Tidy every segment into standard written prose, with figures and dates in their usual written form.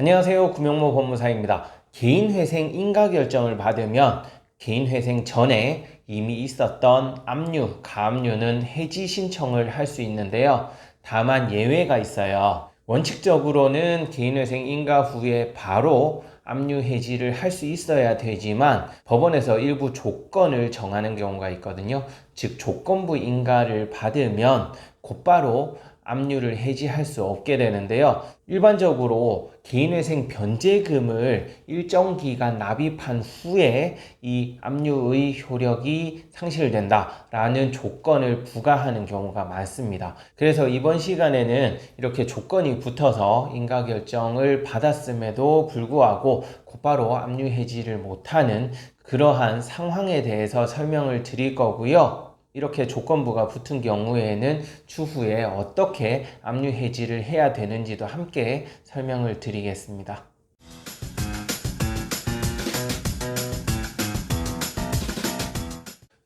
안녕하세요. 구명모 법무사입니다. 개인회생 인가결정을 받으면 개인회생 전에 이미 있었던 압류, 가압류는 해지 신청을 할 수 있는데요. 다만 예외가 있어요. 원칙적으로는 개인회생 인가 후에 바로 압류 해지를 할 수 있어야 되지만 법원에서 일부 조건을 정하는 경우가 있거든요. 즉 조건부 인가를 받으면 곧바로 압류를 해지할 수 없게 되는데요. 일반적으로 개인회생 변제금을 일정 기간 납입한 후에 이 압류의 효력이 상실된다라는 조건을 부과하는 경우가 많습니다. 그래서 이번 시간에는 이렇게 조건이 붙어서 인가결정을 받았음에도 불구하고 곧바로 압류 해지를 못하는 그러한 상황에 대해서 설명을 드릴 거고요. 이렇게 조건부가 붙은 경우에는 추후에 어떻게 압류 해지를 해야 되는지도 함께 설명을 드리겠습니다.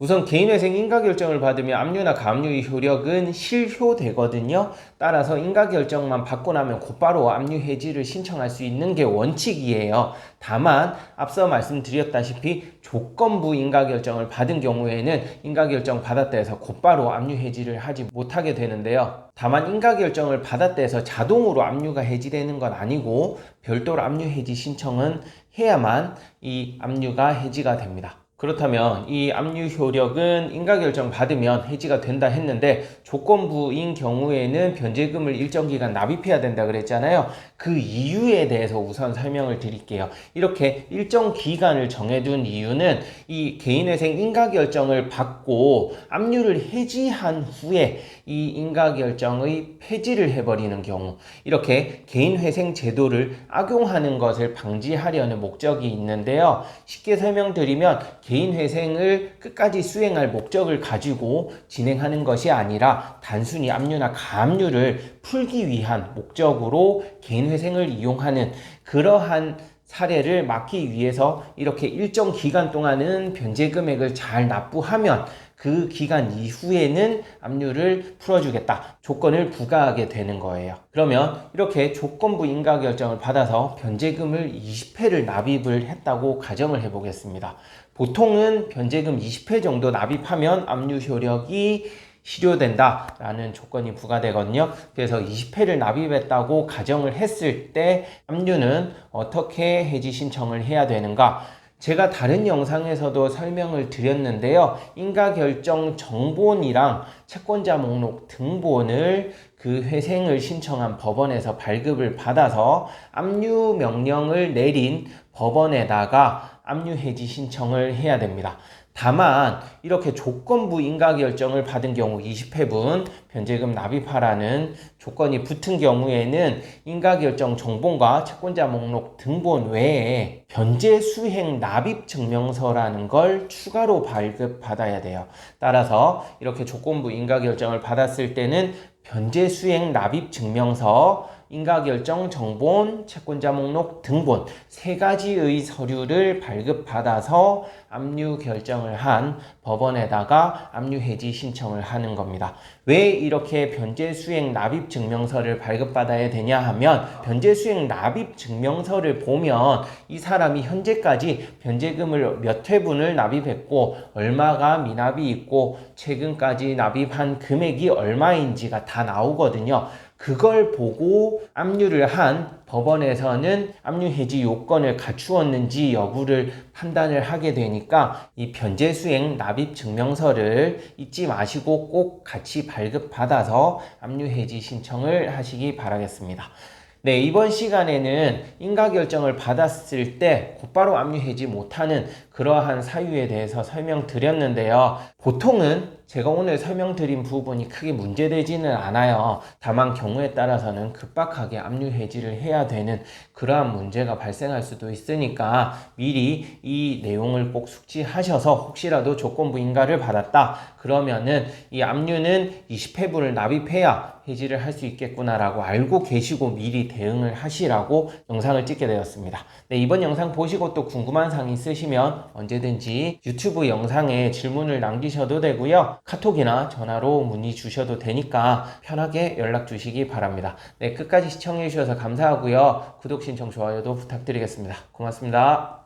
우선 개인회생 인가결정을 받으면 압류나 가압류의 효력은 실효되거든요. 따라서 인가결정만 받고 나면 곧바로 압류 해지를 신청할 수 있는 게 원칙이에요. 다만 앞서 말씀드렸다시피 조건부 인가결정을 받은 경우에는 인가결정 받았다 해서 곧바로 압류 해지를 하지 못하게 되는데요. 다만 인가결정을 받았다 해서 자동으로 압류가 해지되는 건 아니고 별도로 압류 해지 신청은 해야만 이 압류가 해지가 됩니다. 그렇다면 이 압류 효력은 인가결정 받으면 해지가 된다 했는데 조건부인 경우에는 변제금을 일정 기간 납입해야 된다 그랬잖아요. 그 이유에 대해서 우선 설명을 드릴게요. 이렇게 일정 기간을 정해둔 이유는 이 개인회생 인가결정을 받고 압류를 해지한 후에 이 인가결정의 폐지를 해버리는 경우, 이렇게 개인회생 제도를 악용하는 것을 방지하려는 목적이 있는데요. 쉽게 설명드리면 개인회생을 끝까지 수행할 목적을 가지고 진행하는 것이 아니라 단순히 압류나 가압류를 풀기 위한 목적으로 개인회생을 이용하는 그러한 사례를 막기 위해서 이렇게 일정 기간 동안은 변제 금액을 잘 납부하면 그 기간 이후에는 압류를 풀어주겠다 조건을 부과하게 되는 거예요. 그러면 이렇게 조건부 인가결정을 받아서 변제금을 20회를 납입을 했다고 가정을 해보겠습니다. 보통은 변제금 20회 정도 납입하면 압류 효력이 실효된다라는 조건이 부과되거든요. 그래서 20회를 납입했다고 가정을 했을 때 압류는 어떻게 해지 신청을 해야 되는가? 제가 다른 영상에서도 설명을 드렸는데요. 인가결정 정본이랑 채권자 목록 등본을 그 회생을 신청한 법원에서 발급을 받아서 압류 명령을 내린 법원에다가 압류 해지 신청을 해야 됩니다. 다만 이렇게 조건부 인가결정을 받은 경우 20회분 변제금 납입하라는 조건이 붙은 경우에는 인가결정 정본과 채권자 목록 등본 외에 변제 수행 납입 증명서라는 걸 추가로 발급받아야 돼요. 따라서 이렇게 조건부 인가결정을 받았을 때는 변제 수행 납입 증명서, 인가결정 정본, 채권자 목록 등본 세 가지의 서류를 발급받아서 압류 결정을 한 법원에다가 압류 해지 신청을 하는 겁니다. 왜 이렇게 변제 수행 납입 증명서를 발급받아야 되냐 하면 변제 수행 납입 증명서를 보면 이 사람이 현재까지 변제금을 몇 회분을 납입했고 얼마가 미납이 있고 최근까지 납입한 금액이 얼마인지가 다 나오거든요. 그걸 보고 압류를 한 법원에서는 압류 해지 요건을 갖추었는지 여부를 판단을 하게 되니까 이 변제 수행 납입 증명서를 잊지 마시고 꼭 같이 발급받아서 압류 해지 신청을 하시기 바라겠습니다. 네, 이번 시간에는 인가결정을 받았을 때 곧바로 압류 해지 못하는 그러한 사유에 대해서 설명드렸는데요. 보통은 제가 오늘 설명드린 부분이 크게 문제되지는 않아요. 다만 경우에 따라서는 급박하게 압류 해지를 해야 되는 그러한 문제가 발생할 수도 있으니까 미리 이 내용을 꼭 숙지하셔서 혹시라도 조건부 인가를 받았다 그러면은 이 압류는 20회분을 납입해야 해지를 할 수 있겠구나라고 알고 계시고 미리 대응을 하시라고 영상을 찍게 되었습니다. 네, 이번 영상 보시고 또 궁금한 사항 있으시면 언제든지 유튜브 영상에 질문을 남기셔도 되고요. 있으시면 카톡이나 전화로 문의 주셔도 되니까 편하게 연락 주시기 바랍니다. 네, 끝까지 시청해 주셔서 감사하고요. 구독, 신청, 좋아요도 부탁드리겠습니다. 고맙습니다.